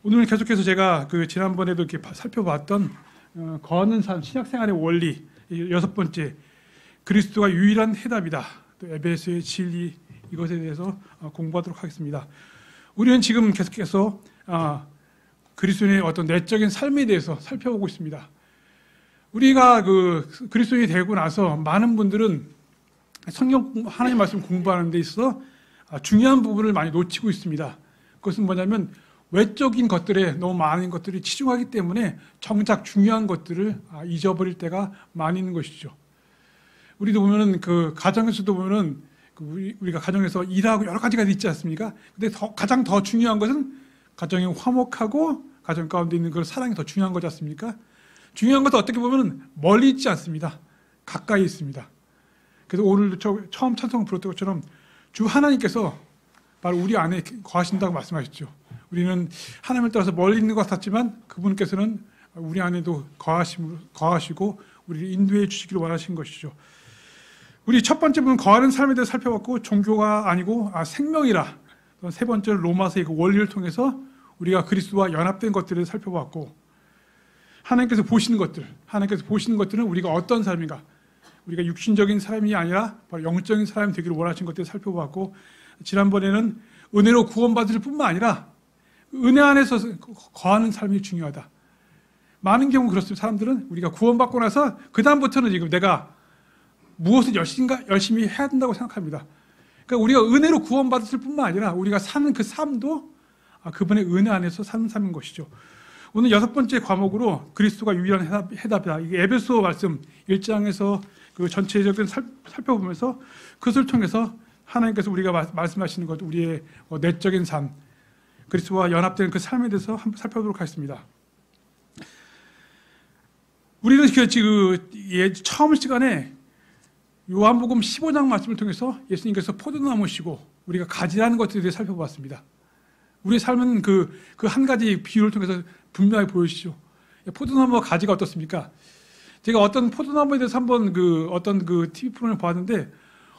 오늘 계속해서 제가 지난번에도 이렇게 살펴봤던 거하는 삶, 신약생활의 원리 6번째, 그리스도가 유일한 해답이다. 또 에베소의 진리, 이것에 대해서 공부하도록 하겠습니다. 우리는 지금 계속해서 그리스도인의 어떤 내적인 삶에 대해서 살펴보고 있습니다. 우리가 그리스도인이 되고 나서 많은 분들은 성경 하나님 말씀 공부하는 데 있어 중요한 부분을 많이 놓치고 있습니다. 그것은 뭐냐면 외적인 것들에 너무 많은 것들이 치중하기 때문에 정작 중요한 것들을 잊어버릴 때가 많이 있는 것이죠. 우리도 보면은 가정에서도 보면은 우리가 가정에서 일하고 여러 가지가 있지 않습니까? 근데 가장 더 중요한 것은 가정이 화목하고 가정 가운데 있는 그 사랑이 더 중요한 거지 않습니까? 중요한 것도 어떻게 보면 멀리 있지 않습니다. 가까이 있습니다. 그래서 오늘 처음 찬송 부르던 것처럼 주 하나님께서 바로 우리 안에 거하신다고 말씀하셨죠. 우리는 하나님을 따라서 멀리 있는 것 같았지만 그분께서는 우리 안에도 거하시고 우리를 인도해 주시기를 원하신 것이죠. 우리 첫 번째 부분 거하는 삶에 대해서 살펴봤고, 종교가 아니고 생명이라. 세 번째로 로마서의 그 원리를 통해서 우리가 그리스도와 연합된 것들을 살펴봤고, 하나님께서 보시는 것들은 우리가 어떤 삶인가, 우리가 육신적인 삶이 아니라 바로 영적인 사람이 되기를 원하신 것들을 살펴봤고, 지난번에는 은혜로 구원받을 뿐만 아니라 은혜 안에서 거하는 삶이 중요하다. 많은 경우 그렇습니다. 사람들은 우리가 구원받고 나서 그 다음부터는 지금 내가 무엇을 열심히 해야 된다고 생각합니다. 그러니까 우리가 은혜로 구원받을 뿐만 아니라 우리가 사는 그 삶도 그분의 은혜 안에서 사는 삶인 것이죠. 오늘 6번째 과목으로 그리스도가 유일한 해답이다. 이게 에베소 말씀 1장에서 그 전체적인 살펴보면서 그것을 통해서 하나님께서 우리가 말씀하시는 것, 우리의 내적인 삶, 그리스도와 연합된 그 삶에 대해서 한번 살펴보도록 하겠습니다. 우리는 처음 시간에 요한복음 15장 말씀을 통해서 예수님께서 포도나무시고 우리가 가지라는 것들에 대해 살펴봤습니다. 우리의 삶은 그 한 가지 비유를 통해서 분명히 보여주시죠. 포도나무와 가지가 어떻습니까? 제가 어떤 포도나무에 대해서 한번 어떤 TV 프로그램을 봤는데,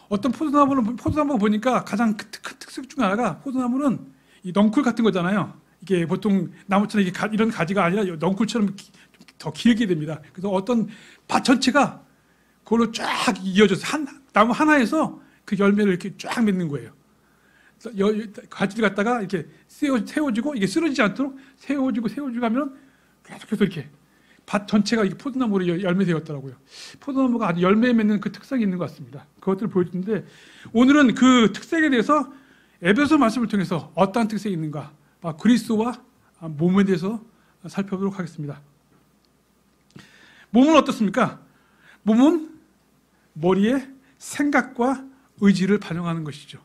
어떤 포도나무를 보니까 가장 큰 특색 중 하나가, 포도나무는 이 넝쿨 같은 거잖아요. 이게 보통 나무처럼 이런 가지가 아니라 넝쿨처럼 더 길게 됩니다. 그래서 어떤 밭 전체가 그걸로 쫙 이어져서 나무 하나에서 그 열매를 이렇게 쫙 맺는 거예요. 가지를 갖다가 이렇게 세워지고, 이게 쓰러지지 않도록 세워지고 하면 계속해서 이렇게 밭 전체가 이렇게 포도나무로 열매되었더라고요. 포도나무가 아주 열매 맺는 그 특성이 있는 것 같습니다. 그것들을 보여주는데, 오늘은 그 특색에 대해서 에베소 말씀을 통해서 어떠한 특색이 있는가, 그리스도와 몸에 대해서 살펴보도록 하겠습니다. 몸은 어떻습니까? 몸은 머리의 생각과 의지를 반영하는 것이죠.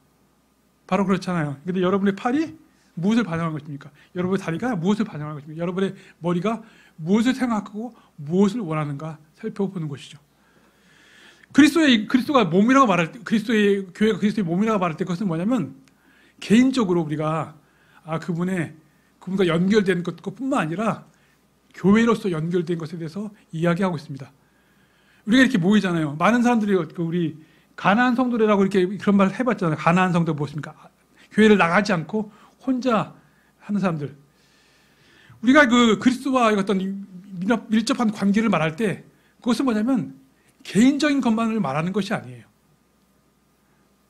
바로 그렇잖아요. 근데 여러분의 팔이 무엇을 반영하는 것입니까? 여러분의 다리가 무엇을 반영하는 것입니까? 여러분의 머리가 무엇을 생각하고 무엇을 원하는가 살펴보는 것이죠. 그리스도가 몸이라고 말할 때, 교회가 그리스도의 몸이라고 말할 때 그것은 뭐냐면, 개인적으로 우리가 그분과 연결된 것뿐만 아니라 교회로서 연결된 것에 대해서 이야기하고 있습니다. 우리가 이렇게 모이잖아요. 많은 사람들이 우리 가나안 성도라고 이렇게 그런 말을 해봤잖아요. 가나안 성도 무엇입니까? 교회를 나가지 않고 혼자 하는 사람들. 우리가 그리스도와 어떤 밀접한 관계를 말할 때 그것은 뭐냐면 개인적인 것만을 말하는 것이 아니에요.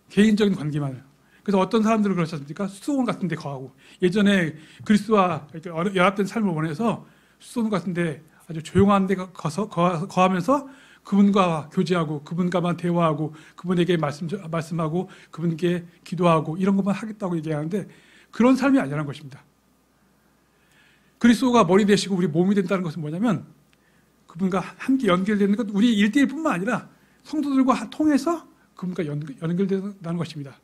개인적인 관계만을. 그래서 어떤 사람들은 그렇지 않습니까? 수도원 같은 데 거하고, 예전에 그리스도와 연합된 삶을 원해서 수도원 같은 데 아주 조용한 데 가서 거하면서 그분과 교제하고, 그분과만 대화하고, 그분에게 말씀하고, 그분께 기도하고, 이런 것만 하겠다고 얘기하는데, 그런 삶이 아니라는 것입니다. 그리스도가 머리 되시고 우리 몸이 된다는 것은 뭐냐면, 그분과 함께 연결되는 것, 우리 일대일뿐만 아니라 성도들과 통해서 그분과 연결된다는 것입니다.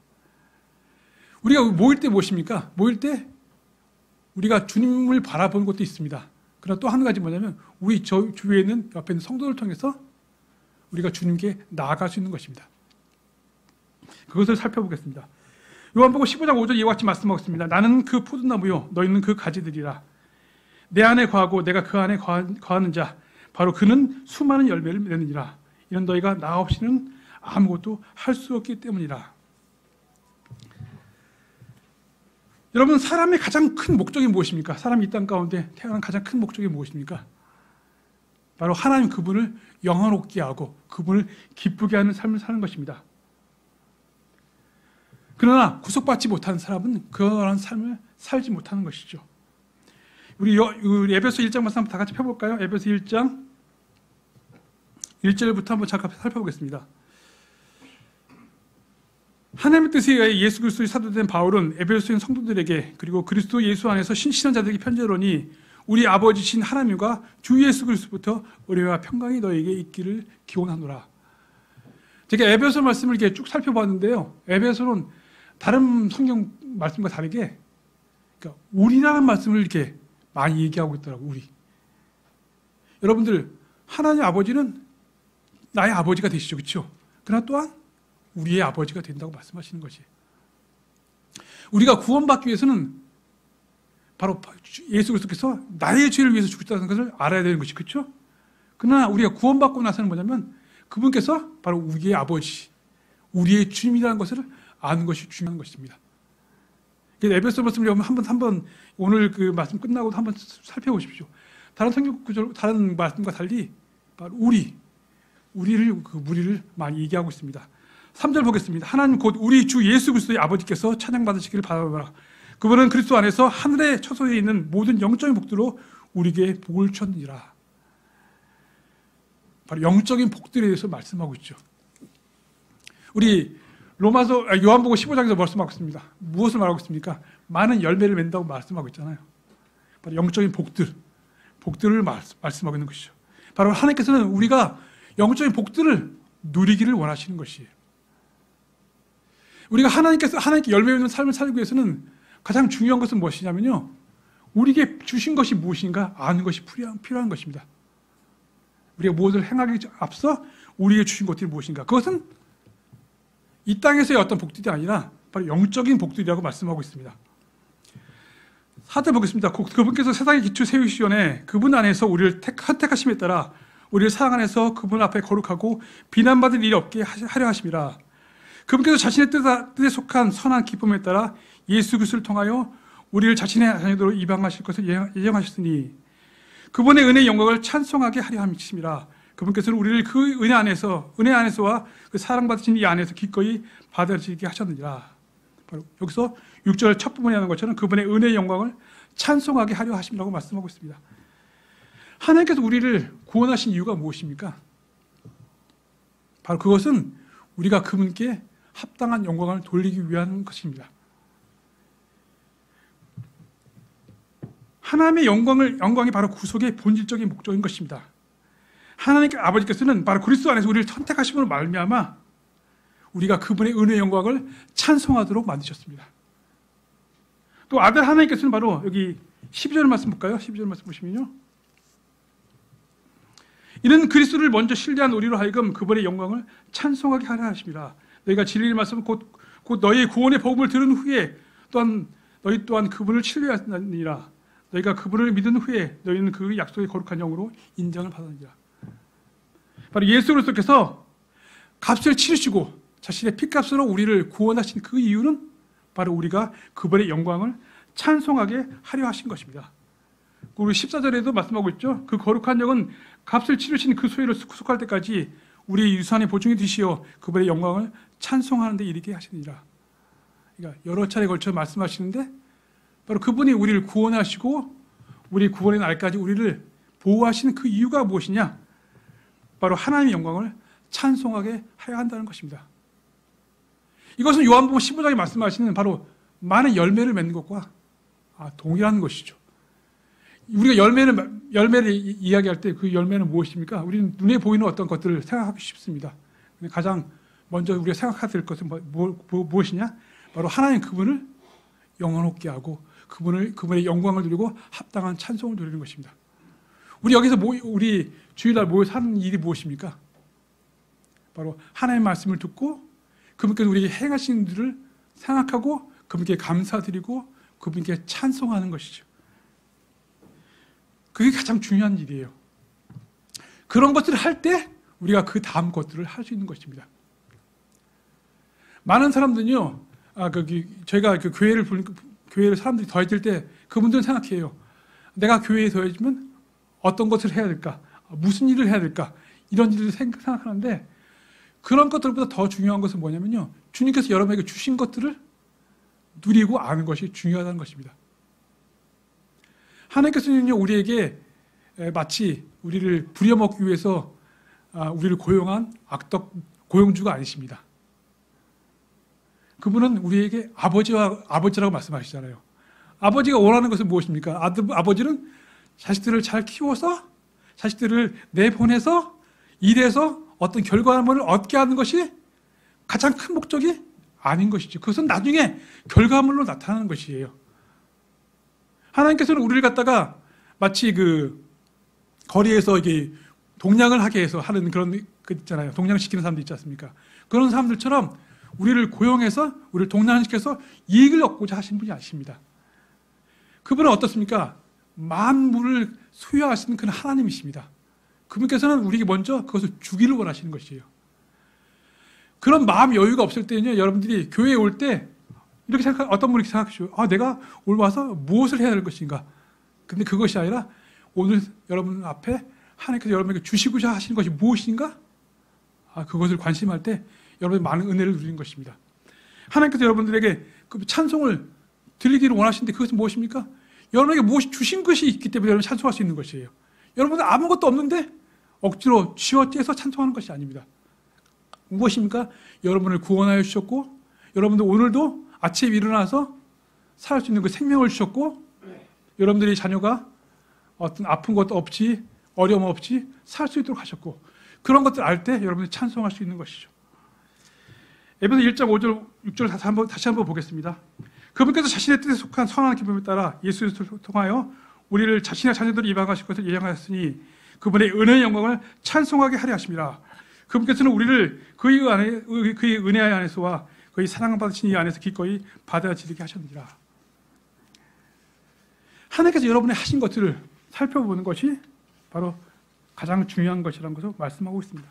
우리가 모일 때 무엇입니까? 모일 때 우리가 주님을 바라보는 것도 있습니다. 그러나 또 한 가지 뭐냐면, 우리 주위에 있는 옆에 있는 성도를 통해서 우리가 주님께 나아갈 수 있는 것입니다. 그것을 살펴보겠습니다. 요한복음 15장 5절 이와 같이 말씀하겠습니다. 나는 그 포도나무요, 너희는 그 가지들이라. 내 안에 거하고 내가 그 안에 거하는 자, 바로 그는 수많은 열매를 맺느니라. 이는 너희가 나 없이는 아무것도 할 수 없기 때문이라. 여러분, 사람의 가장 큰 목적이 무엇입니까? 사람이 이 땅 가운데 태어난 가장 큰 목적이 무엇입니까? 바로 하나님 그분을 영원롭게 하고 그분을 기쁘게 하는 삶을 사는 것입니다. 그러나 구속받지 못한 사람은 그러한 삶을 살지 못하는 것이죠. 우리 에베소 1장 말씀 한번 다 같이 펴볼까요? 에베소 1장 1절부터 한번 잠깐 살펴보겠습니다. 하나님의 뜻에 의해 예수 그리스도의 사도된 바울은 에베소인 성도들에게 그리고 그리스도 예수 안에서 신실한 자들에게 편지하노니 우리 아버지신 하나님과 주 예수 그리스도부터 은혜와 평강이 너에게 있기를 기원하노라. 제가 에베소 말씀을 이렇게 쭉 살펴봤는데요. 에베소는 다른 성경 말씀과 다르게 그러니까 우리라는 말씀을 이렇게 많이 얘기하고 있더라고요. 우리. 여러분들, 하나님 아버지는 나의 아버지가 되시죠. 그렇죠? 그러나 또한 우리의 아버지가 된다고 말씀하시는 것이. 우리가 구원받기 위해서는 바로 예수 그리스도께서 나의 죄를 위해서 죽으셨다는 것을 알아야 되는 것이, 그렇죠? 그러나 우리가 구원받고 나서는 뭐냐면 그분께서 바로 우리의 아버지, 우리의 주님이라는 것을 아는 것이 중요한 것입니다. 에베소 말씀을 한번 오늘 그 말씀 끝나고도 한번 살펴보십시오. 다른 성경 구절, 다른 말씀과 달리 바로 우리를 많이 얘기하고 있습니다. 3절 보겠습니다. 하나님 곧 우리 주 예수 그리스도의 아버지께서 찬양받으시기를 바라노라. 그분은 그리스도 안에서 하늘에 처소에 있는 모든 영적인 복들로 우리에게 복을 주셨느니라. 바로 영적인 복들에 대해서 말씀하고 있죠. 우리 요한복음 15장에서 말씀하고 있습니다. 무엇을 말하고 있습니까? 많은 열매를 맺는다고 말씀하고 있잖아요. 바로 영적인 복들을 말씀하고 있는 것이죠. 바로 하나님께서는 우리가 영적인 복들을 누리기를 원하시는 것이에요. 우리가 하나님께 열매 맺는 삶을 살기 위해서는 가장 중요한 것은 무엇이냐면요, 우리에게 주신 것이 무엇인가 아는 것이 필요한 것입니다. 우리가 무엇을 행하기 앞서 우리에게 주신 것들이 무엇인가, 그것은 이 땅에서의 어떤 복들이 아니라 바로 영적인 복들이라고 말씀하고 있습니다. 4절 보겠습니다. 그분께서 세상의 기초 세우시기 전에 그분 안에서 우리를 선택하심에 따라 우리를 사랑 안에서 그분 앞에 거룩하고 비난받을 일이 없게 하려 하심이라. 그분께서 자신의 뜻에 속한 선한 기쁨에 따라 예수 그리스도를 통하여 우리를 자신의 자녀들로 입양하실 것을 예정하셨으니 그분의 은혜의 영광을 찬송하게 하려 함이심이라. 그분께서는 우리를 그 은혜 안에서와 그 사랑받으신 이 안에서 기꺼이 받아들이게 하셨느니라. 바로 여기서 6절 첫 부분에 하는 것처럼 그분의 은혜의 영광을 찬송하게 하려 하심이라고 말씀하고 있습니다. 하나님께서 우리를 구원하신 이유가 무엇입니까? 바로 그것은 우리가 그분께 합당한 영광을 돌리기 위한 것입니다. 하나님의 영광이 바로 구속의 본질적인 목적인 것입니다. 하나님 아버지께서는 바로 그리스도 안에서 우리를 선택하심으로 말미암아 우리가 그분의 은혜의 영광을 찬송하도록 만드셨습니다. 또 아들 하나님께서는 바로 여기 12절 말씀 볼까요? 12절 말씀 보시면요, 이는 그리스도를 먼저 신뢰한 우리로 하여금 그분의 영광을 찬송하게 하려 하심이라. 너희가 진리의 말씀 곧 너희의 구원의 복음을 들은 후에 너희 또한 그분을 신뢰하느니라. 너희가 그분을 믿은 후에 너희는 그 약속의 거룩한 영으로 인정을 받으니라. 바로 예수 그리스도께서 값을 치르시고 자신의 피값으로 우리를 구원하신 그 이유는 바로 우리가 그분의 영광을 찬송하게 하려 하신 것입니다. 우리 14절에도 말씀하고 있죠. 그 거룩한 영은 값을 치르신 그 소유를 구속할 때까지 우리의 유산의 보증이 되시어 그분의 영광을 찬송하는 데 이르게 하시니라. 그러니까 여러 차례 걸쳐 말씀하시는데 바로 그분이 우리를 구원하시고 우리 구원의 날까지 우리를 보호하시는 그 이유가 무엇이냐? 바로 하나님의 영광을 찬송하게 해야 한다는 것입니다. 이것은 요한복음 15장에 말씀하시는 바로 많은 열매를 맺는 것과 동일한 것이죠. 우리가 열매를 이야기할 때 그 열매는 무엇입니까? 우리는 눈에 보이는 어떤 것들을 생각하기 쉽습니다. 가장 먼저 우리가 생각해야 될 것은 무엇이냐? 바로 하나님 그분을 영원롭게 하고 그분의 영광을 누리고 합당한 찬송을 누리는 것입니다. 우리 여기서 우리 주일날 모여서 하는 일이 무엇입니까? 바로 하나님의 말씀을 듣고 그분께서 우리에게 행하신 일을 생각하고 그분께 감사드리고 그분께 찬송하는 것이죠. 그게 가장 중요한 일이에요. 그런 것들을 할 때 우리가 그 다음 것들을 할 수 있는 것입니다. 많은 사람들은요, 저희가 그 교회를 사람들이 더해질 때 그분들은 생각해요. 내가 교회에 더해지면 어떤 것을 해야 될까? 무슨 일을 해야 될까? 이런 일을 생각하는데 그런 것들보다 더 중요한 것은 뭐냐면요. 주님께서 여러분에게 주신 것들을 누리고 아는 것이 중요하다는 것입니다. 하나님께서는요, 우리에게 마치 우리를 부려먹기 위해서 우리를 고용한 악덕 고용주가 아니십니다. 그분은 우리에게 아버지라고 말씀하시잖아요. 아버지가 원하는 것은 무엇입니까? 아버지는 자식들을 잘 키워서 자식들을 내보내서 일해서 어떤 결과물을 얻게 하는 것이 가장 큰 목적이 아닌 것이죠. 그것은 나중에 결과물로 나타나는 것이에요. 하나님께서는 우리를 갖다가 마치 그 거리에서 이게 동냥을 하게 해서 하는 그런 그 있잖아요. 동냥시키는 사람들 있지 않습니까? 그런 사람들처럼 우리를 고용해서 우리를 동냥시켜서 이익을 얻고자 하신 분이 아십니다. 그분은 어떻습니까? 만물을 소유하시는 그런 하나님이십니다. 그분께서는 우리에게 먼저 그것을 주기를 원하시는 것이에요. 그런 마음 여유가 없을 때는요, 여러분들이 교회에 올 때 이렇게 어떤 분이 생각하시죠. 내가 오늘 와서 무엇을 해야 될 것인가? 근데 그것이 아니라 오늘 여러분 앞에 하나님께서 여러분에게 주시고자 하시는 것이 무엇인가? 그것을 관심할 때 여러분이 많은 은혜를 누리는 것입니다. 하나님께서 여러분들에게 그 찬송을 들리기를 원하시는데 그것은 무엇입니까? 여러분에게 무엇이 주신 것이 있기 때문에 여러분 찬송할 수 있는 것이에요. 여러분은 아무것도 없는데 억지로 쥐어짜서 찬송하는 것이 아닙니다. 무엇입니까? 여러분을 구원하여 주셨고 여러분들 오늘도 아침에 일어나서 살 수 있는 그 생명을 주셨고 여러분들의 자녀가 어떤 아픈 것도 없이 어려움 없이 살 수 있도록 하셨고 그런 것들 알 때 여러분이 찬송할 수 있는 것이죠. 에베소 1장 5절 6절 다시 한번 보겠습니다. 그분께서 자신의 뜻에 속한 선한 기쁨에 따라 예수를 통하여 우리를 자신의 자녀들을 입양하실 것을 예정하였으니 그분의 은혜의 영광을 찬송하게 하려 하심이라. 그분께서는 우리를 그의 은혜 안에서와 그의 사랑받으신 이 안에서 기꺼이 받아들이게 하셨느니라. 하나님께서 여러분의 하신 것들을 살펴보는 것이 바로 가장 중요한 것이라는 것을 말씀하고 있습니다.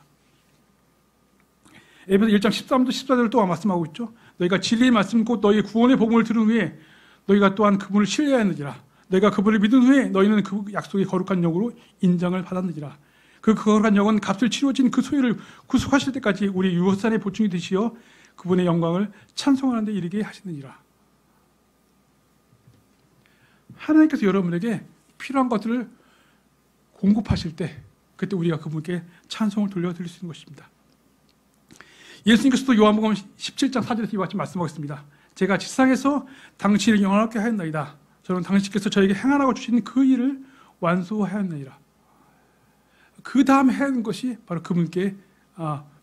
에베소 1장 13절 14절을 또 말씀하고 있죠. 너희가 진리의 말씀 곧 너희의 구원의 복음을 들은 후에 너희가 또한 그분을 신뢰하였느니라. 너희가 그분을 믿은 후에 너희는 그 약속의 거룩한 영으로 인정을 받았느니라. 그 거룩한 영은 값을 치루어진 그 소유를 구속하실 때까지 우리 유업산의 보충이 되시어 그분의 영광을 찬송하는 데 이르게 하시느니라. 하나님께서 여러분에게 필요한 것들을 공급하실 때 그때 우리가 그분께 찬송을 돌려드릴 수 있는 것입니다. 예수님께서도 요한복음 17장 4절에서 이와 같이 말씀하셨습니다. 제가 지상에서 당신을 영원하게 하였나이다. 저는 당신께서 저에게 행하라고 주신 그 일을 완수하였나이다. 그 다음 해야 하는 것이 바로 그분께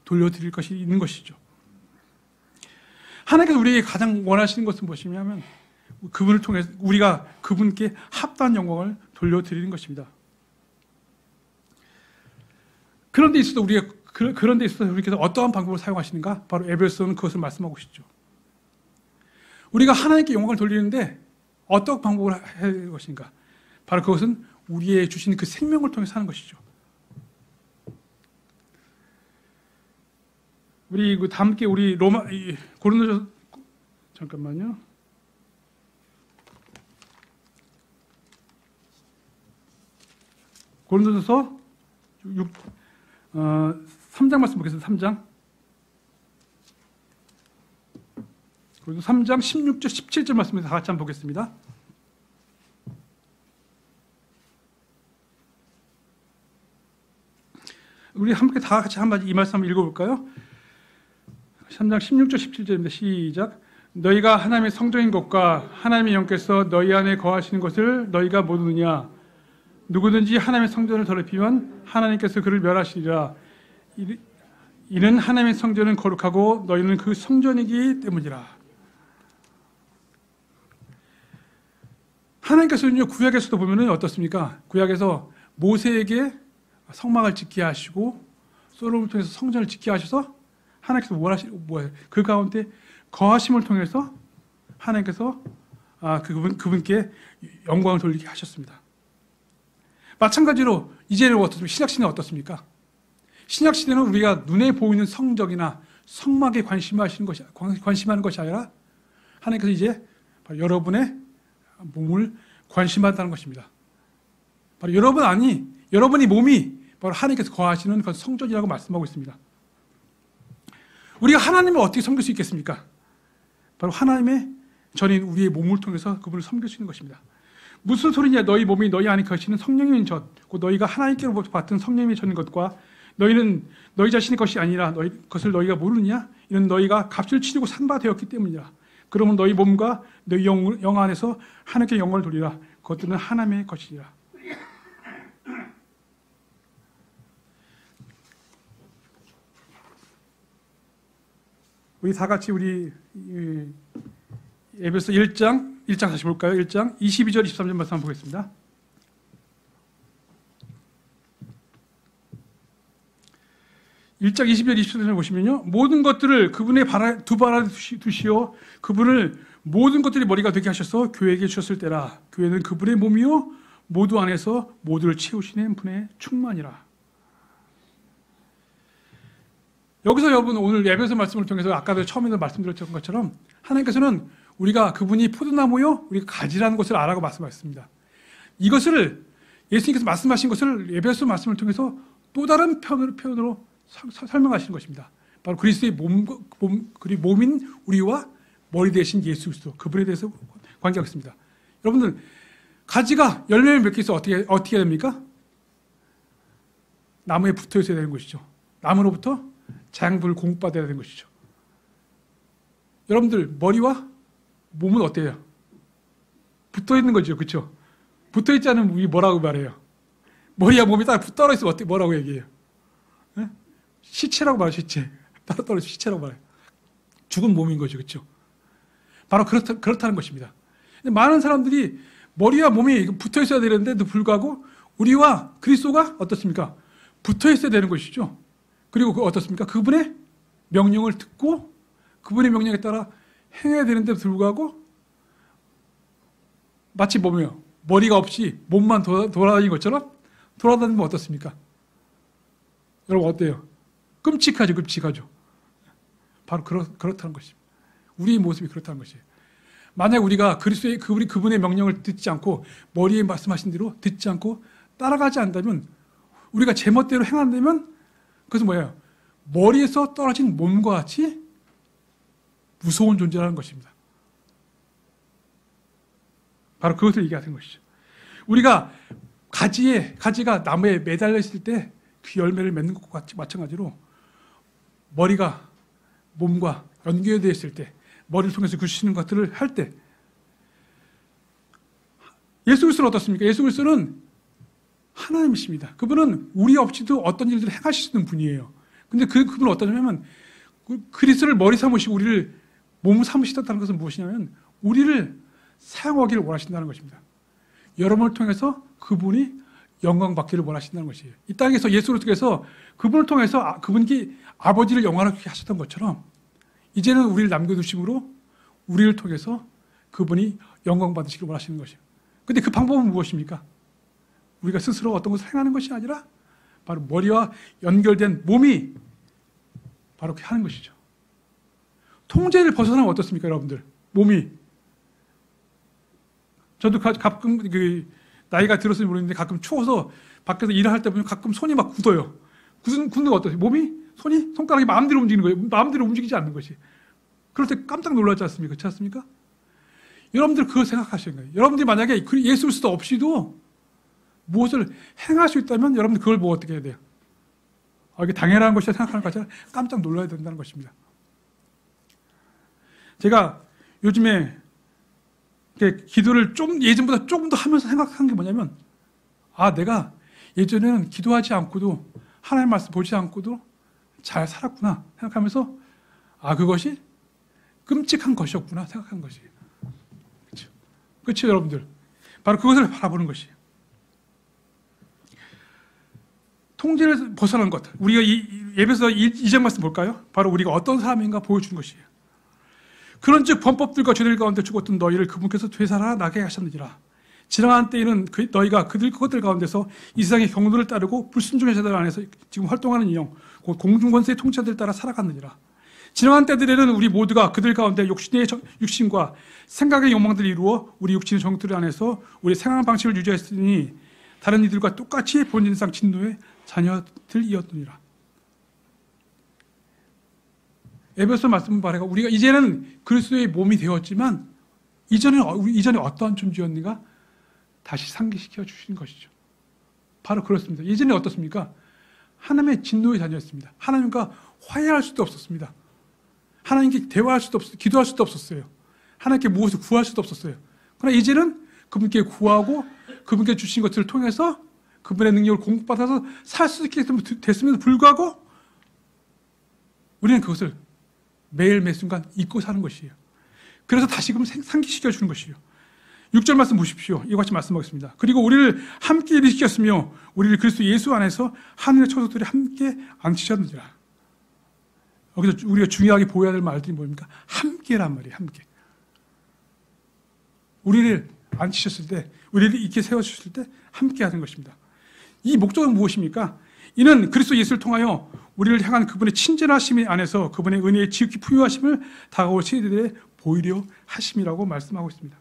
돌려드릴 것이 있는 것이죠. 하나님께서 우리에게 가장 원하시는 것은 무엇이냐면 그분을 통해서 우리가 그분께 합당한 영광을 돌려드리는 것입니다. 그런 데 있어서 우리께서 어떠한 방법을 사용하시는가? 바로 에베소는 그것을 말씀하고 있죠. 우리가 하나님께 영광을 돌리는데 어떤 방법을 해야 할 것인가? 바로 그것은 우리의 주신 그 생명을 통해서 하는 것이죠. 우리 다 함께 우리 고린도서 잠깐만요. 고린도서 3장 말씀 보겠습니다. 3장. 그리고 3장 16절 17절 말씀에서 다 같이 한번 보겠습니다. 우리 함께 다 같이 한번 이 말씀 한번 읽어볼까요? 3장 16절 17절입니다. 시작. 너희가 하나님의 성전인 것과 하나님의 영께서 너희 안에 거하시는 것을 너희가 모르느냐? 누구든지 하나님의 성전을 더럽히면 하나님께서 그를 멸하시리라. 이는 하나님의 성전은 거룩하고 너희는 그 성전이기 때문이라. 하나님께서는요, 구약에서도 보면은 어떻습니까? 구약에서 모세에게 성막을 짓게 하시고 솔로몬을 통해서 성전을 짓게 하셔서 하나님께서 그 가운데 거하심을 통해서 하나님께서 그분께 영광을 돌리게 하셨습니다. 마찬가지로 이제는 어떻습니까? 신약시대는 어떻습니까? 신약시대는 우리가 눈에 보이는 성적이나 성막에 관심하는 것이 아니라 하나님께서 이제 여러분의 몸을 관심한다는 것입니다. 바로 여러분이 몸이 바로 하나님께서 거하시는 그 성전이라고 말씀하고 있습니다. 우리가 하나님을 어떻게 섬길 수 있겠습니까? 바로 하나님의 전인 우리의 몸을 통해서 그분을 섬길 수 있는 것입니다. 무슨 소리냐? 너희 몸이 너희 안에 거하시는 성령인 것, 너희가 하나님께로부터 받은 성령의 전인 것과 너희는 너희 자신의 것이 아니라 그것을 너희가 모르느냐? 이는 너희가 값을 치르고 산 바 되었기 때문이라. 그러면 너희 몸과 너희 영 안에서 하나님께 영광을 돌리라. 그것들은 하나님의 것이라. 우리 다 같이 우리 에베소 1장 다시 볼까요? 1장 22절 23절 말씀 한번 보겠습니다. (1장 20절 27절) 보시면요, 모든 것들을 그분의 두 발 아래 두시어 그분을 모든 것들이 머리가 되게 하셔서 교회에게 주셨을 때라. 교회는 그분의 몸이요 모두 안에서 모두를 채우시는 분의 충만이라. 여기서 여러분 오늘 에베소 말씀을 통해서 아까도 처음에도 말씀드렸던 것처럼 하나님께서는 우리가 그분이 포도나무요 우리가 가지라는 것을 알라고 말씀하셨습니다. 이것을 예수님께서 말씀하신 것을 에베소 말씀을 통해서 또 다른 표현으로 설명하시는 것입니다. 바로 그리스도의 그리고 몸인 우리와 머리 대신 예수 그리스도, 그분에 대해서 관계가 있습니다. 여러분들, 가지가 열매를 맺기 위해서 어떻게 됩니까? 나무에 붙어 있어야 되는 것이죠. 나무로부터 자양분을 공급받아야 되는 것이죠. 여러분들, 머리와 몸은 어때요? 붙어 있는 거죠, 그렇죠? 붙어 있지 않으면 우리 뭐라고 말해요? 머리와 몸이 딱 떨어 있으면 뭐라고 얘기해요? 네? 시체라고 말해요, 시체. 따로 떨어져 시체라고 말해요. 죽은 몸인 거죠, 그렇죠? 바로 그렇다는 것입니다. 많은 사람들이 머리와 몸이 붙어 있어야 되는데도 불구하고 우리와 그리스도가 어떻습니까? 붙어 있어야 되는 것이죠. 그리고 어떻습니까? 그분의 명령을 듣고 그분의 명령에 따라 행해야 되는데도 불구하고 마치 머리가 없이 몸만 돌아다니는 것처럼 돌아다니면 어떻습니까? 여러분 어때요? 끔찍하죠, 끔찍하죠. 바로 그렇다는 것입니다. 우리의 모습이 그렇다는 것이에요. 만약 우리가 그분의 명령을 듣지 않고 머리에 말씀하신 대로 듣지 않고 따라가지 않는다면 우리가 제멋대로 행한다면 그것은 뭐예요? 머리에서 떨어진 몸과 같이 무서운 존재라는 것입니다. 바로 그것을 얘기하는 것이죠. 우리가 가지가 나무에 매달려 있을 때 그 열매를 맺는 것과 같이 마찬가지로 머리가 몸과 연결되어 있을 때 머리를 통해서 주시는 것들을 할 때 예수 그리스도는 어떻습니까? 예수 그리스도는 하나님이십니다. 그분은 우리 없이도 어떤 일들을 행하실 수 있는 분이에요. 근데 그분은 어떠냐면 그리스도를 머리 삼으시고 우리를 몸 삼으시다는 것은 무엇이냐면 우리를 사용하기를 원하신다는 것입니다. 여러분을 통해서 그분이 영광 받기를 원하신다는 것이에요. 이 땅에서 예수를 통해서 그분을 통해서 그분이 아버지를 영광하게 하셨던 것처럼 이제는 우리를 남겨두심으로 우리를 통해서 그분이 영광 받으시길 원하시는 것이에요. 근데 그 방법은 무엇입니까? 우리가 스스로 어떤 것을 행하는 것이 아니라 바로 머리와 연결된 몸이 바로 그렇게 하는 것이죠. 통제를 벗어나면 어떻습니까, 여러분들? 몸이. 저도 가끔 나이가 들었으면 모르겠는데 가끔 추워서 밖에서 일을 할 때 보면 가끔 손이 막 굳어요. 굳는 거 어떠세요? 손가락이 마음대로 움직이는 거예요. 마음대로 움직이지 않는 것이. 그럴 때 깜짝 놀라지 않습니까? 그렇지 않습니까? 여러분들 그걸 생각하시는 거예요. 여러분들이 만약에 예수 그리스도 없이도 무엇을 행할 수 있다면 여러분들 그걸 보고 어떻게 해야 돼요? 이게 당연한 것이라 생각하는 것이 아니라 깜짝 놀라야 된다는 것입니다. 제가 요즘에 기도를 예전보다 조금 더 하면서 생각한 게 뭐냐면 내가 예전에는 기도하지 않고도 하나님 말씀 보지 않고도 잘 살았구나 생각하면서 그것이 끔찍한 것이었구나 생각한 것이에요. 그렇죠? 그렇죠, 여러분들? 바로 그것을 바라보는 것이에요. 통제를 벗어난 것. 우리가 예배서 2장 말씀 볼까요? 바로 우리가 어떤 사람인가 보여주는 것이에요. 그런즉 범법들과 죄들 가운데 죽었던 너희를 그분께서 되살아나게 하셨느니라. 지나간 때에는 너희가 그것들 가운데서 이 세상의 경로를 따르고 불순종의 자들 안에서 지금 활동하는 인형, 곧 공중권세의 통치자들 따라 살아갔느니라. 지나간 때들에는 우리 모두가 그들 가운데 육신의 육신과 생각의 욕망들을 이루어 우리 육신의 정틀 안에서 우리 생활 방식을 유지했으니 다른 이들과 똑같이 본질상 진노의 자녀들이었느니라. 에베소 말씀 바래가 우리가 이제는 그리스도의 몸이 되었지만 이전에 어떠한 존재였는가 다시 상기시켜 주신 것이죠. 바로 그렇습니다. 예전에 어떻습니까? 하나님의 진노의 자녀였습니다. 하나님과 화해할 수도 없었습니다. 하나님께 대화할 수도 없었어요. 기도할 수도 없었어요. 하나님께 무엇을 구할 수도 없었어요. 그러나 이제는 그분께 구하고 그분께 주신 것들을 통해서 그분의 능력을 공급받아서 살 수 있게 됐음에도 불구하고 우리는 그것을 매일 매 순간 잊고 사는 것이에요. 그래서 다시금 상기시켜 주는 것이에요. 6절 말씀 보십시오. 이와 같이 말씀하겠습니다. 그리고 우리를 함께 일으키셨으며 우리를 그리스도 예수 안에서 하늘의 초석들이 함께 앉히셨느니라. 여기서 우리가 중요하게 보여야 될 말들이 뭡니까? 함께란 말이에요. 함께. 우리를 앉히셨을 때, 우리를 있게 세워주셨을 때 함께 하는 것입니다. 이 목적은 무엇입니까? 이는 그리스도 예수를 통하여 우리를 향한 그분의 친절하심 안에서 그분의 은혜의 지극히 풍요하심을 다가올 세대들에 보이려 하심이라고 말씀하고 있습니다.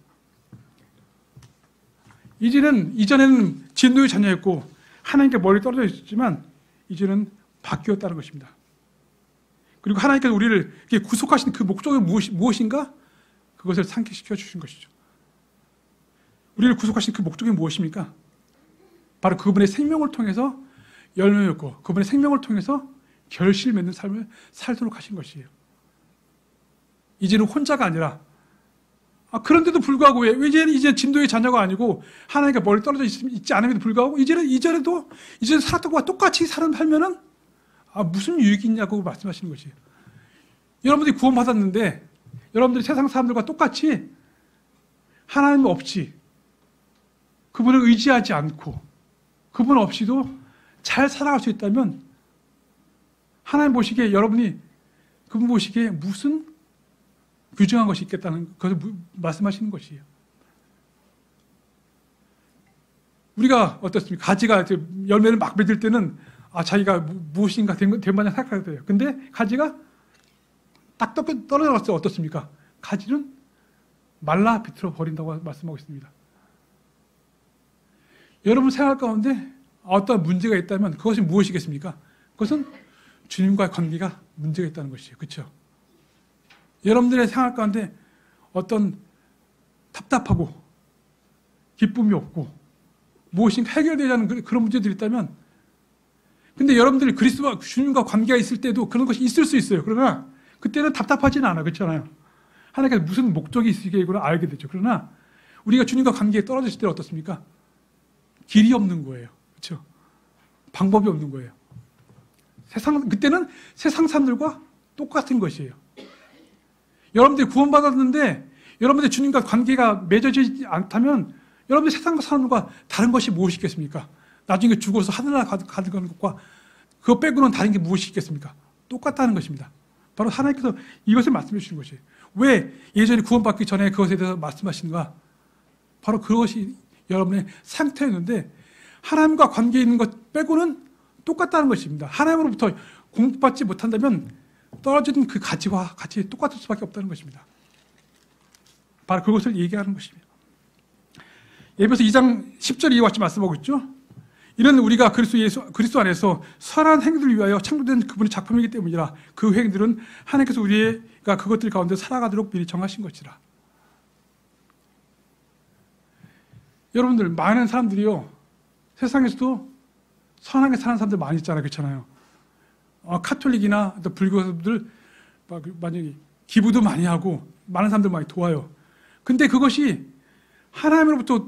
이전에는 진노의 자녀였고 하나님께 멀리 떨어져 있었지만 이제는 바뀌었다는 것입니다. 그리고 하나님께서 우리를 구속하신 그 목적이 무엇인가? 그것을 상기시켜 주신 것이죠. 우리를 구속하신 그 목적이 무엇입니까? 바로 그분의 생명을 통해서 열매였고 그분의 생명을 통해서 결실 맺는 삶을 살도록 하신 것이에요. 이제는 혼자가 아니라 그런데도 불구하고 왜 이제 진도의 자녀가 아니고 하나님과 멀리 떨어져 있지 않음에도 불구하고 이전에도 살았던 것과 똑같이 살면은 무슨 유익이 있냐고 말씀하시는 것이에요. 여러분들이 구원받았는데 여러분들이 세상 사람들과 똑같이 하나님 없이 그분을 의지하지 않고 그분 없이도 잘 살아갈 수 있다면 하나님 보시기에 여러분이 그분 보시기에 무슨 규정한 것이 있겠다는 것을 말씀하시는 것이에요. 우리가 어떻습니까? 가지가 열매를 막 맺을 때는 자기가 무엇인가 된 마냥 생각하게 돼요. 근데 가지가 딱 떨어져서 어떻습니까? 가지는 말라 비틀어 버린다고 말씀하고 있습니다. 여러분 생활 가운데 어떤 문제가 있다면 그것이 무엇이겠습니까? 그것은 주님과의 관계가 문제가 있다는 것이에요. 그렇죠? 여러분들의 생활 가운데 어떤 답답하고 기쁨이 없고 무엇인가 해결되지 않는 그런 문제들이 있다면 근데 여러분들이 그리스도와 주님과 관계가 있을 때도 그런 것이 있을 수 있어요. 그러나 그때는 답답하지는 않아. 그렇잖아요. 하나님께서 무슨 목적이 있으시게 이걸 알게 되죠. 그러나 우리가 주님과 관계에 떨어졌을 때는 어떻습니까? 길이 없는 거예요. 그렇죠? 방법이 없는 거예요. 그때는 세상 사람들과 똑같은 것이에요. 여러분들이 구원받았는데 여러분들이 주님과 관계가 맺어지지 않다면 여러분들 세상 사람들과 다른 것이 무엇이 있겠습니까? 나중에 죽어서 하늘나라 가는 것과 그거 빼고는 다른 게 무엇이 있겠습니까? 똑같다는 것입니다. 바로 하나님께서 이것을 말씀해 주시는 것이에요. 왜 예전에 구원받기 전에 그것에 대해서 말씀하시는가? 바로 그것이 여러분의 상태였는데 하나님과 관계 있는 것 빼고는 똑같다는 것입니다. 하나님으로부터 공급받지 못한다면 떨어진 그 가지와 같이 똑같을 수밖에 없다는 것입니다. 바로 그것을 얘기하는 것입니다. 에베소 2장 10절에 이와 같이 말씀하고 있죠. 이는 우리가 그리스도 안에서 선한 행위를 위하여 창조된 그분의 작품이기 때문이라. 그 행위들은 하나님께서 우리가 그것들 가운데 살아가도록 미리 정하신 것이라. 여러분들 많은 사람들이요 세상에서도 선하게 사는 사람들 많이 있잖아요. 그렇잖아요. 카톨릭이나 또 불교들 만약에 기부도 많이 하고 많은 사람들 많이 도와요. 근데 그것이 하나님으로부터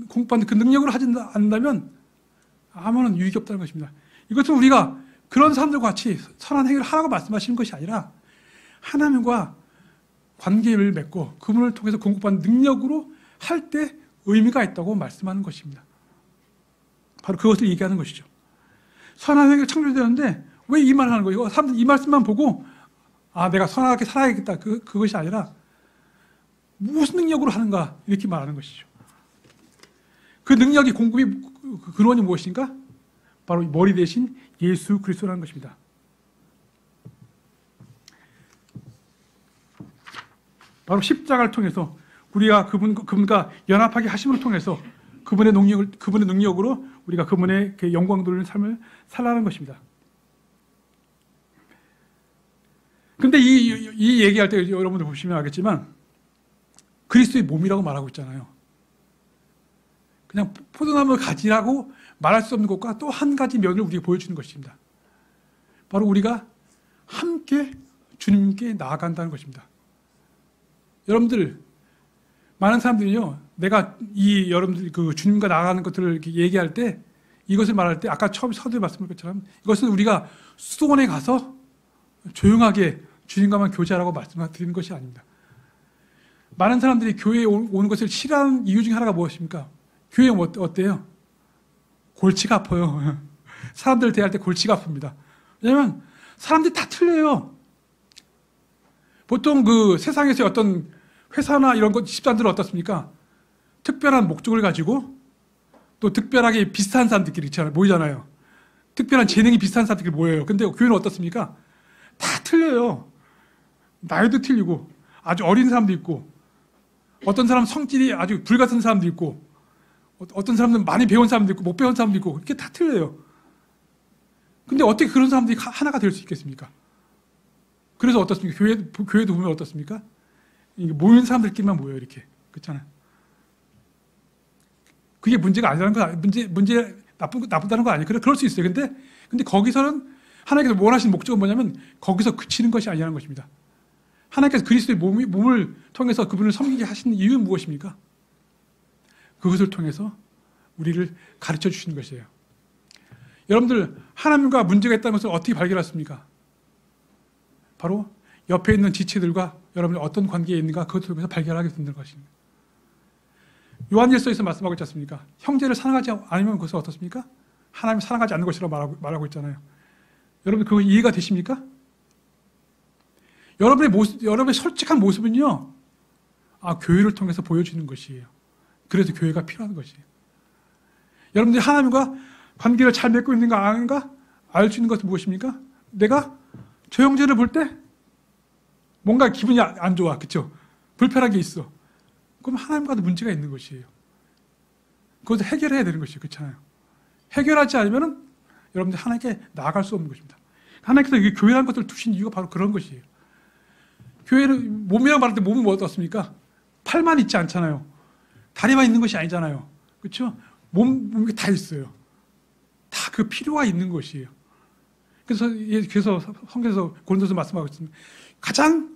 공급받는 그 능력으로 하지 않는다면 아무런 유익이 없다는 것입니다. 이것은 우리가 그런 사람들과 같이 선한 행위를 하라고 말씀하시는 것이 아니라 하나님과 관계를 맺고 그분을 통해서 공급받는 능력으로 할 때 의미가 있다고 말씀하는 것입니다. 바로 그것을 얘기하는 것이죠. 선한 행위가 창조되었는데 왜 이 말을 하는 거예요? 사람들 이 말씀만 보고 내가 선하게 살아야겠다 그것이 아니라 무슨 능력으로 하는가 이렇게 말하는 것이죠. 그 능력이 공급이 그 근원이 무엇인가? 바로 머리 대신 예수 그리스도라는 것입니다. 바로 십자가를 통해서 우리가 그분과 연합하게 하심을 통해서 그분의 능력으로 우리가 그분의 그 영광 돌리는 삶을 살라는 것입니다. 근데 이 얘기할 때 여러분들 보시면 알겠지만 그리스도의 몸이라고 말하고 있잖아요. 그냥 포도나무 가지라고 말할 수 없는 것과 또 한 가지 면을 우리가 보여주는 것입니다. 바로 우리가 함께 주님께 나아간다는 것입니다. 여러분들, 많은 사람들이요, 내가 여러분들 그 주님과 나아가는 것들을 이렇게 얘기할 때, 이것을 말할 때, 아까 처음 서두에 말씀드린 것처럼, 이것은 우리가 수도원에 가서 조용하게 주님과만 교제하라고 말씀드리는 것이 아닙니다. 많은 사람들이 교회에 오는 것을 싫어하는 이유 중에 하나가 무엇입니까? 교회에 어때요? 골치가 아파요. 사람들 대할 때 골치가 아픕니다. 왜냐하면 사람들이 다 틀려요. 보통 그 세상에서 어떤 회사나 이런 집단들은 어떻습니까? 특별한 목적을 가지고 또 특별하게 비슷한 사람들끼리 모이잖아요. 특별한 재능이 비슷한 사람들끼리 모여요. 근데 교회는 어떻습니까? 다 틀려요. 나이도 틀리고 아주 어린 사람도 있고 어떤 사람은 성질이 아주 불같은 사람도 있고 어떤 사람들은 많이 배운 사람도 있고 못 배운 사람도 있고 이렇게 다 틀려요. 근데 어떻게 그런 사람들이 하나가 될 수 있겠습니까? 그래서 어떻습니까? 교회도 보면 어떻습니까? 모이는 사람들끼리만 모여요, 이렇게. 그렇잖아요. 그게 문제가 아니라는 거, 문제 나쁘다는 거 아니에요. 그럴 수 있어요. 근데 거기서는 하나님께서 원하시는 목적은 뭐냐면 거기서 그치는 것이 아니라는 것입니다. 하나님께서 그리스도의 몸을 통해서 그분을 섬기게 하시는 이유는 무엇입니까? 그것을 통해서 우리를 가르쳐 주시는 것이에요. 여러분들, 하나님과 문제가 있다는 것을 어떻게 발견했습니까? 바로 옆에 있는 지체들과 여러분이 어떤 관계에 있는가 그것을 통해서 발견하게 되는 것입니다. 요한일서에서 말씀하고 있지 않습니까? 형제를 사랑하지 않으면 그것은 어떻습니까? 하나님을 사랑하지 않는 것이라고 말하고 있잖아요. 여러분 그거 이해가 되십니까? 여러분의 솔직한 모습은요, 교회를 통해서 보여주는 것이에요. 그래서 교회가 필요한 것이에요. 여러분들이 하나님과 관계를 잘 맺고 있는가 아닌가 알 수 있는 것은 무엇입니까? 내가 저 형제를 볼 때 뭔가 기분이 안 좋아, 그렇죠? 불편한 게 있어. 그럼 하나님과도 문제가 있는 것이에요. 그것을 해결해야 되는 것이에요, 그렇잖아요. 해결하지 않으면 여러분들 하나님께 나아갈 수 없는 것입니다. 하나님께서 이 교회라는 것을 두신 이유가 바로 그런 것이에요. 교회는 몸이라고 말할 때 몸은 뭐 어떻습니까? 팔만 있지 않잖아요. 다리만 있는 것이 아니잖아요. 그렇죠? 몸이 다 있어요. 다 그 필요가 있는 것이에요. 그래서 성경에서 고린도서 말씀하고 있습니다. 가장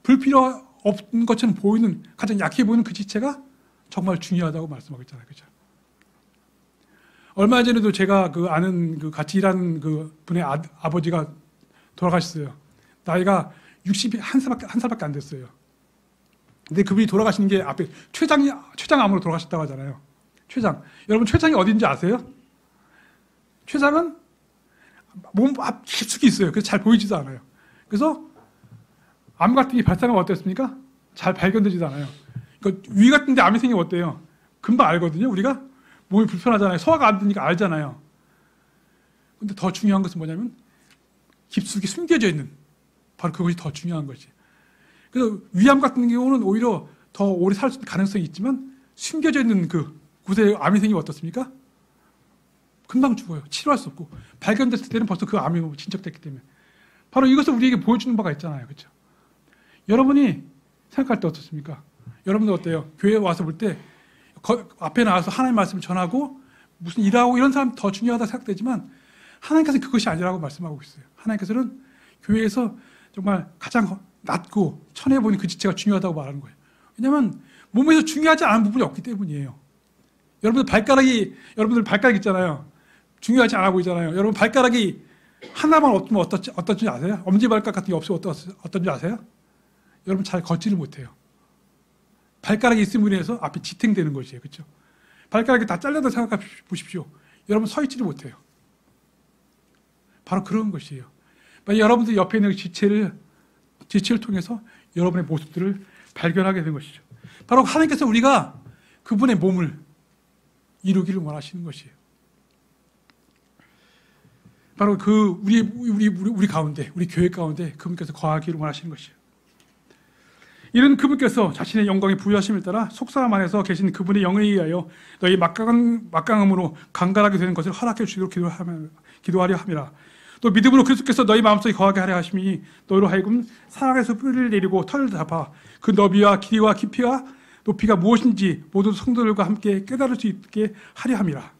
불필요 없는 것처럼 보이는, 가장 약해 보이는 그 지체가 정말 중요하다고 말씀하고 있잖아요. 그죠? 얼마 전에도 제가 아는 같이 일하는 분의 아버지가 돌아가셨어요. 나이가 61살밖에 안 됐어요. 근데 그분이 돌아가신 게 앞에 췌장암으로 돌아가셨다고 하잖아요. 췌장. 여러분 췌장이 어딘지 아세요? 췌장은 몸 앞 깊숙이 있어요. 그래서 잘 보이지도 않아요. 그래서 암 같은 게 발생하면 어땠습니까? 잘 발견되지도 않아요. 그러니까 위 같은 데 암이 생기면 어때요? 금방 알거든요. 우리가 몸이 불편하잖아요. 소화가 안 되니까 알잖아요. 근데 더 중요한 것은 뭐냐면 깊숙이 숨겨져 있는, 바로 그것이 더 중요한 것이. 그래서 위암 같은 경우는 오히려 더 오래 살 수 있는 가능성이 있지만 숨겨져 있는 그 곳에 암이 생기면 어떻습니까? 금방 죽어요. 치료할 수 없고. 발견됐을 때는 벌써 그 암이 진척됐기 때문에. 바로 이것을 우리에게 보여주는 바가 있잖아요. 그렇죠? 여러분이 생각할 때 어떻습니까? 여러분들 어때요? 교회에 와서 볼 때 앞에 나와서 하나님 말씀을 전하고 무슨 일하고 이런 사람 더 중요하다 생각되지만 하나님께서 그것이 아니라고 말씀하고 있어요. 하나님께서는 교회에서 정말 가장 낮고 천해 보이는 그 지체가 중요하다고 말하는 거예요. 왜냐하면 몸에서 중요하지 않은 부분이 없기 때문이에요. 여러분들 발가락 있잖아요. 중요하지 않아 보이잖아요. 여러분 발가락이 하나만 없으면 어떤지 아세요? 엄지발가락 같은 게 없으면 어떤지 아세요? 여러분 잘 걷지를 못해요. 발가락이 있음으로 인해서 앞이 지탱되는 것이에요. 그렇죠? 발가락이 다 잘려도 생각해 보십시오. 여러분 서 있지를 못해요. 바로 그런 것이에요. 여러분들 옆에 있는 지체를 통해서 여러분의 모습들을 발견하게 된 것이죠. 바로 하나님께서 우리가 그분의 몸을 이루기를 원하시는 것이에요. 바로 우리 가운데, 우리 교회 가운데 그분께서 거하기를 원하시는 것이에요. 이는 그분께서 자신의 영광의 부여하심을 따라 속사람 안에서 계신 그분의 영에 의하여 너희 막강함으로 강건하게 되는 것을 허락해 주시도록 기도하려 함이라. 또 믿음으로 그리스도께서 너희 마음속에 거하게 하려 하심이 너희로 하여금 사랑에서 뿌리를 내리고 털을 잡아 그 너비와 길이와 깊이와 높이가 무엇인지 모든 성도들과 함께 깨달을 수 있게 하려 함이라.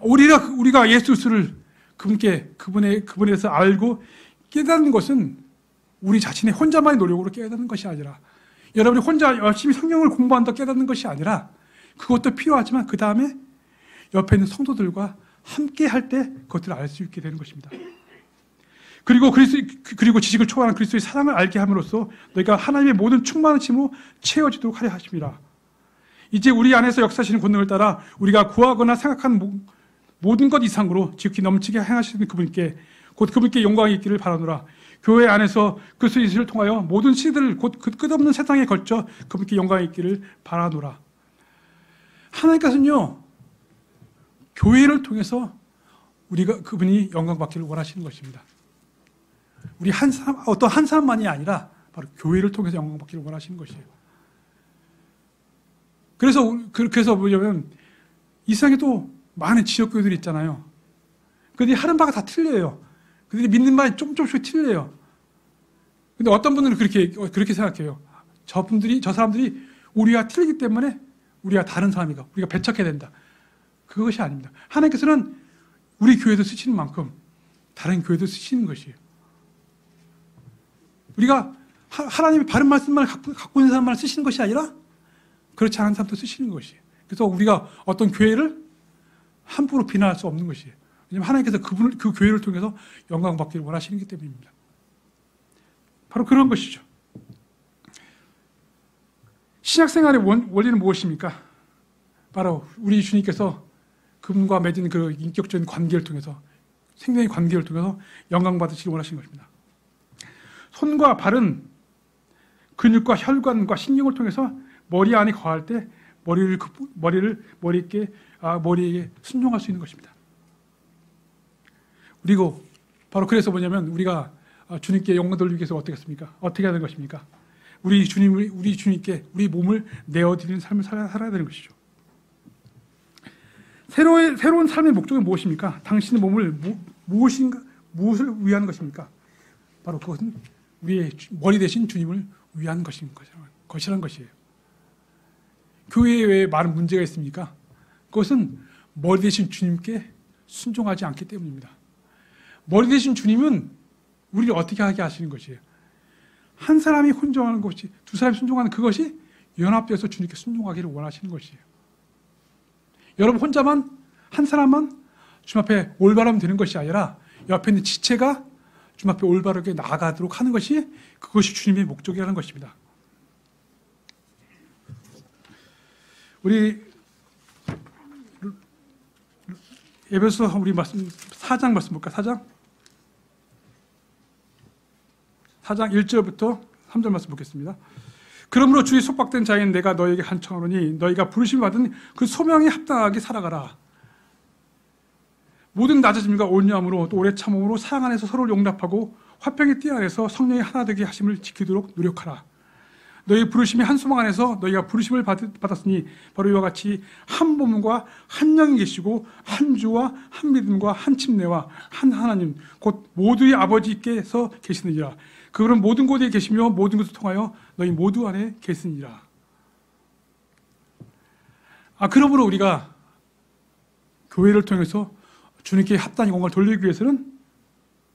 우리가 예수를 그분에서 알고 깨닫는 것은 우리 자신의 혼자만의 노력으로 깨닫는 것이 아니라, 여러분이 혼자 열심히 성경을 공부한다고 깨닫는 것이 아니라, 그것도 필요하지만 그 다음에 옆에 있는 성도들과 함께 할 때 그것들을 알 수 있게 되는 것입니다. 그리고 지식을 초월한 그리스도의 사랑을 알게 함으로써 너희가 하나님의 모든 충만하심으로 채워지도록 하려 하심이라. 이제 우리 안에서 역사하시는 권능을 따라 우리가 구하거나 생각하는 모든 것 이상으로 지극히 넘치게 행하시는 그분께 곧 그분께 영광이 있기를 바라노라. 교회 안에서 그리스도를 통하여 모든 시대를 곧 그 끝없는 세상에 걸쳐 그분께 영광이 있기를 바라노라. 하나님께서는요, 교회를 통해서 그분이 영광 받기를 원하시는 것입니다. 우리 어떤 한 사람만이 아니라 바로 교회를 통해서 영광 받기를 원하시는 것이에요. 그래서 뭐냐면 이 세상에 또 많은 지역교회들이 있잖아요. 그들이 하는 바가 다 틀려요. 그들이 믿는 바가 조금씩 틀려요. 근데 어떤 분들은 그렇게 생각해요. 저 사람들이 우리와 틀리기 때문에 우리가 다른 사람이고 우리가 배척해야 된다. 그것이 아닙니다. 하나님께서는 우리 교회도 쓰시는 만큼 다른 교회도 쓰시는 것이에요. 우리가 하나님의 바른 말씀만 갖고 있는 사람만 쓰시는 것이 아니라 그렇지 않은 사람도 쓰시는 것이에요. 그래서 우리가 어떤 교회를 함부로 비난할 수 없는 것이에요. 왜냐하면 하나님께서 그 교회를 통해서 영광 받기를 원하시기 때문입니다. 바로 그런 것이죠. 신약생활의 원리는 무엇입니까? 바로 우리 주님께서 그분과 맺은 그 인격적인 관계를 통해서, 생명의 관계를 통해서 영광 받으시길 원하시는 것입니다. 손과 발은 근육과 혈관과 신경을 통해서 머리 안에 거할 때 머리에게 순종할 수 있는 것입니다. 그리고 바로 그래서 뭐냐면 우리가 주님께 영광 돌리기 위해서 어떻게 했습니까? 어떻게 해야 되는 것입니까? 우리 주님께 우리 몸을 내어드리는 삶을 살아야 되는 것이죠. 새로운 삶의 목적은 무엇입니까? 당신의 몸을 무엇을 위한 것입니까? 바로 그것은 우리의 머리 대신 주님을 위한 것이라는 것이에요. 교회에 왜 많은 문제가 있습니까? 그것은 머리 대신 주님께 순종하지 않기 때문입니다. 머리 대신 주님은 우리를 어떻게 하게 하시는 것이에요? 한 사람이 순종하는 것이, 두 사람이 순종하는 그것이 연합되어서 주님께 순종하기를 원하시는 것이에요. 여러분 혼자만, 한 사람만 주님 앞에 올바르면 되는 것이 아니라 옆에 있는 지체가 주님 앞에 올바르게 나아가도록 하는 것이, 그것이 주님의 목적이라는 것입니다. 우리 에베소 우리 말씀 4장 말씀 볼까? 4장 1절부터 3절 말씀 보겠습니다. 그러므로 주의 속박된 자인 내가 너에게 간청하노니 너희가 부르심을 받은 그 소명에 합당하게 살아가라. 모든 낮아짐과 온유함으로 또 오래 참음으로 사랑 안에서 서로를 용납하고 화평의 띠 안에서 성령이 하나 되게 하심을 지키도록 노력하라. 너희 부르심이 한 소망 안에서 너희가 부르심을 받았으니 바로 이와 같이 한 몸과 한 영이 계시고 한 주와 한 믿음과 한 침례와 한 하나님 곧 모두의 아버지께서 계시느니라. 그분은 모든 곳에 계시며 모든 것을 통하여 너희 모두 안에 계시느니라. 그러므로 우리가 교회를 통해서 주님께 합당히 영광을 돌리기 위해서는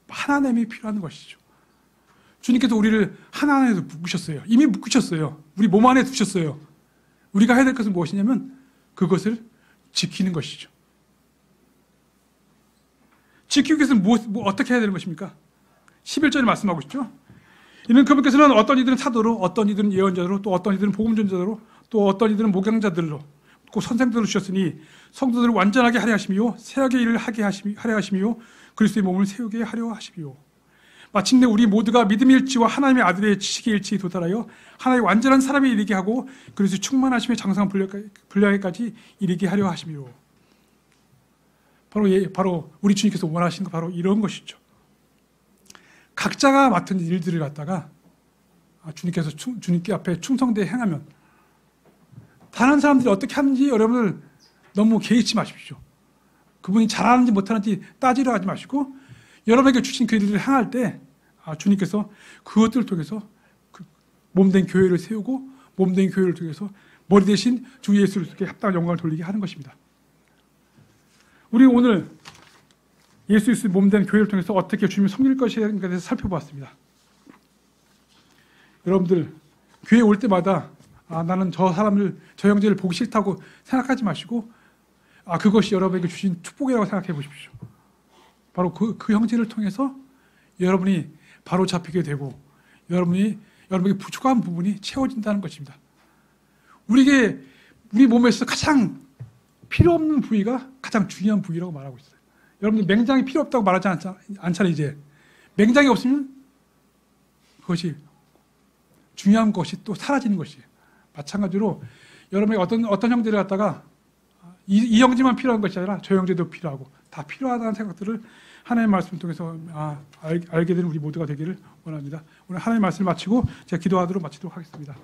하나님이 필요한 것이죠. 주님께서 우리를 하나 안에서 묶으셨어요. 이미 묶으셨어요. 우리 몸 안에 두셨어요. 우리가 해야 될 것은 무엇이냐면 그것을 지키는 것이죠. 지키기 위해서는 어떻게 해야 되는 것입니까? 11절에 말씀하고 있죠. 이는 그분께서는 어떤 이들은 사도로, 어떤 이들은 예언자로, 또 어떤 이들은 복음전자로, 또 어떤 이들은 목양자들로, 또 선생들로 주셨으니 성도들을 완전하게 하려 하심이요 세하게 일을 하려 하심이요 그리스도의 몸을 세우게 하려 하심이요. 마침내 우리 모두가 믿음의 일치와 하나님의 아들의 지식의 일치에 도달하여 하나님의 완전한 사람에 이르게 하고 그리스도의 충만하심의 장성한 분량에까지 이르게 하려 하심이요. 바로 우리 주님께서 원하시는 거 바로 이런 것이죠. 각자가 맡은 일들을 갖다가 주님께서 주님께 앞에 충성되게 행하면 다른 사람들이 어떻게 하는지 여러분들 너무 개의치 마십시오. 그분이 잘하는지 못하는지 따지려 하지 마시고 여러분에게 주신 그 일을 행할 때 주님께서 그것들을 통해서 몸된 교회를 세우고 몸된 교회를 통해서 머리 대신 주 예수님께 합당한 영광을 돌리게 하는 것입니다. 우리 오늘 예수 그리스도의 몸된 교회를 통해서 어떻게 주님을 섬길 것인가에 대해서 살펴보았습니다. 여러분들 교회에 올 때마다 나는 저 사람을, 저 형제를 보기 싫다고 생각하지 마시고 그것이 여러분에게 주신 축복이라고 생각해 보십시오. 바로 그 형제를 통해서 여러분이 바로 잡히게 되고 여러분에게 부족한 부분이 채워진다는 것입니다. 우리 몸에서 가장 필요 없는 부위가 가장 중요한 부위라고 말하고 있어요. 여러분들 맹장이 필요 없다고 말하지 않잖아요. 이제 맹장이 없으면 그것이 중요한 것이 또 사라지는 것이에요. 마찬가지로 여러분에게 어떤 형제를 갖다가 이 형제만 필요한 것이 아니라 저 형제도 필요하고 다 필요하다는 생각들을 하나님의 말씀을 통해서 알게 되는 우리 모두가 되기를 원합니다. 오늘 하나님의 말씀을 마치고 제가 기도하도록 마치도록 하겠습니다.